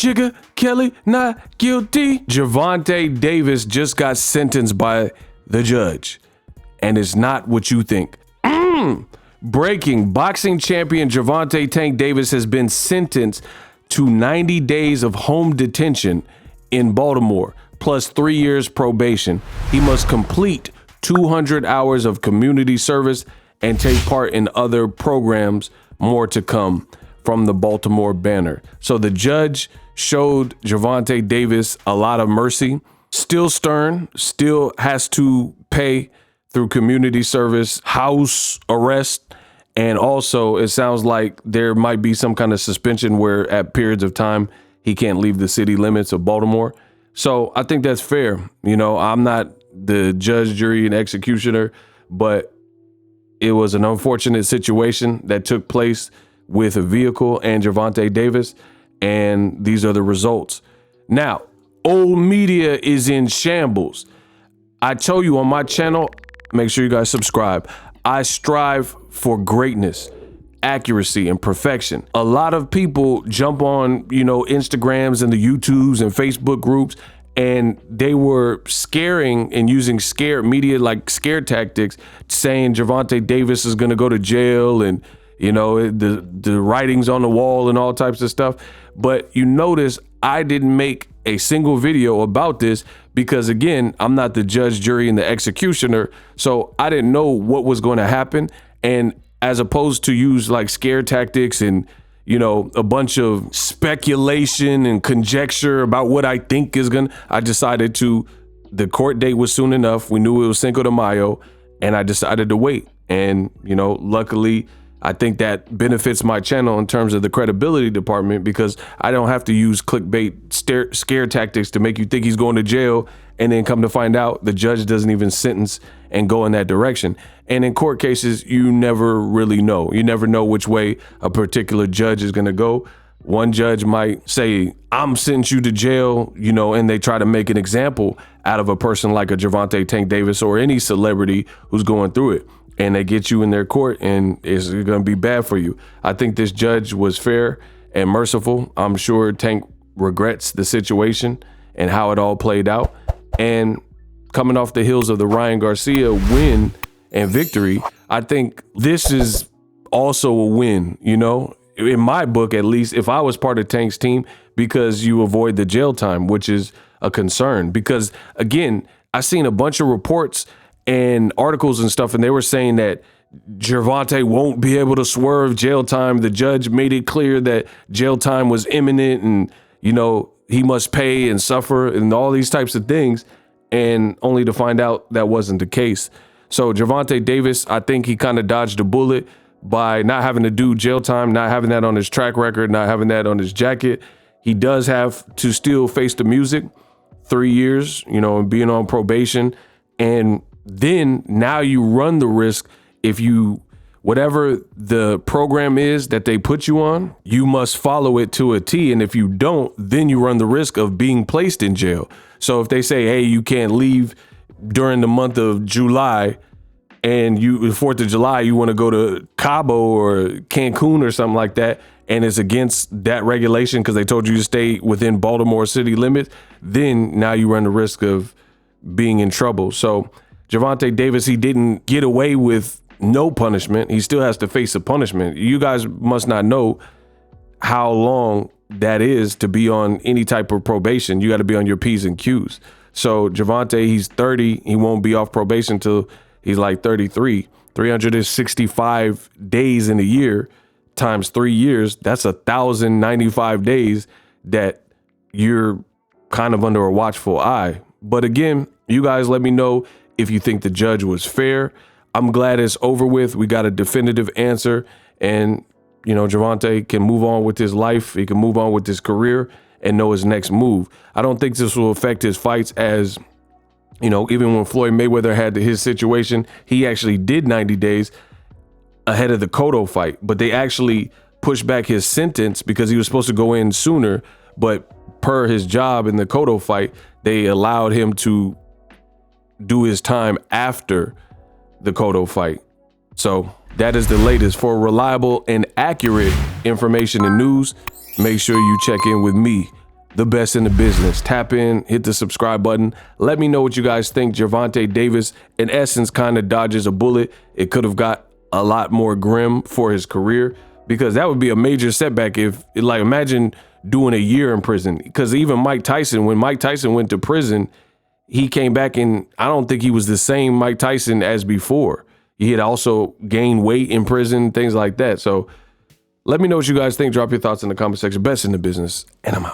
Jigga Kelly not guilty. Gervonta Davis just got sentenced by the judge, and it's not what you think. Breaking: boxing champion Gervonta Tank Davis has been sentenced to 90 days of home detention in Baltimore, plus 3 years probation. He must complete 200 hours of community service and take part in other programs. More to come from the Baltimore Banner. So the judge showed Gervonta Davis a lot of mercy. Still stern, still has to pay through community service, house arrest, and also it sounds like there might be some kind of suspension where at periods of time he can't leave the city limits of Baltimore. So I think that's fair. You know, I'm not the judge, jury, and executioner, but it was an unfortunate situation that took place with a vehicle and Gervonta Davis, and these are the results. Now, old media is in shambles. I told you on my channel, make sure you guys subscribe. I strive for greatness, accuracy, and perfection. A lot of people jump on, Instagrams and the YouTubes and Facebook groups, and they were scaring and using scare media, like scare tactics, saying Gervonta Davis is going to go to jail and, the writings on the wall and all types of stuff. But you notice I didn't make a single video about this because, again, I'm not the judge, jury, and the executioner. So I didn't know what was going to happen. And as opposed to use like scare tactics and, a bunch of speculation and conjecture about what I think is I decided the court date was soon enough. We knew it was Cinco de Mayo, and I decided to wait. And, luckily, I think that benefits my channel in terms of the credibility department, because I don't have to use clickbait scare tactics to make you think he's going to jail, and then come to find out the judge doesn't even sentence and go in that direction. And in court cases, you never really know. You never know which way a particular judge is going to go. One judge might say, I'm sentencing you to jail, and they try to make an example out of a person like a Gervonta Tank Davis or any celebrity who's going through it. And they get you in their court, and it's going to be bad for you. I think this judge was fair and merciful. I'm sure Tank regrets the situation and how it all played out. And coming off the heels of the Ryan Garcia win and victory, I think this is also a win, in my book, at least, if I was part of Tank's team, because you avoid the jail time, which is a concern. Because, again, I seen a bunch of reports and articles and stuff, and they were saying that Gervonta won't be able to swerve jail time. The judge made it clear that jail time was imminent, and, he must pay and suffer and all these types of things, and only to find out that wasn't the case. So Gervonta Davis, I think he kind of dodged a bullet by not having to do jail time, not having that on his track record, not having that on his jacket. He does have to still face the music, 3 years, and being on probation. And then now you run the risk, whatever the program is that they put you on, you must follow it to a T. And if you don't, then you run the risk of being placed in jail. So if they say, hey, you can't leave during the month of July, and the 4th of July, you want to go to Cabo or Cancun or something like that, and it's against that regulation because they told you to stay within Baltimore city limits, then now you run the risk of being in trouble. So Gervonta Davis, he didn't get away with no punishment. He still has to face a punishment. You guys must not know how long that is to be on any type of probation. You got to be on your P's and Q's. So Gervonta, he's 30. He won't be off probation till he's like 33. 365 days in a year times 3 years. That's 1,095 days that you're kind of under a watchful eye. But again, you guys let me know if you think the judge was fair. I'm glad it's over with. We got a definitive answer, and Gervonta can move on with his life. He can move on with his career and know his next move. I don't think this will affect his fights, as even when Floyd Mayweather had his situation, he actually did 90 days ahead of the Cotto fight, but they actually pushed back his sentence because he was supposed to go in sooner. But per his job in the Cotto fight, they allowed him to do his time after the Cotto fight. So that is the latest. For reliable and accurate information and news, make sure you check in with me the best in the business. Tap in, hit the subscribe button. Let me know what you guys think. Gervonta Davis, in essence, kind of dodges a bullet. It could have got a lot more grim for his career, because that would be a major setback if, like, imagine doing a year in prison. Because even Mike Tyson, when Mike Tyson went to prison, he came back and I don't think he was the same Mike Tyson as before. He had also gained weight in prison, things like that. So let me know what you guys think. Drop your thoughts in the comment section. Best in the business, and I'm out.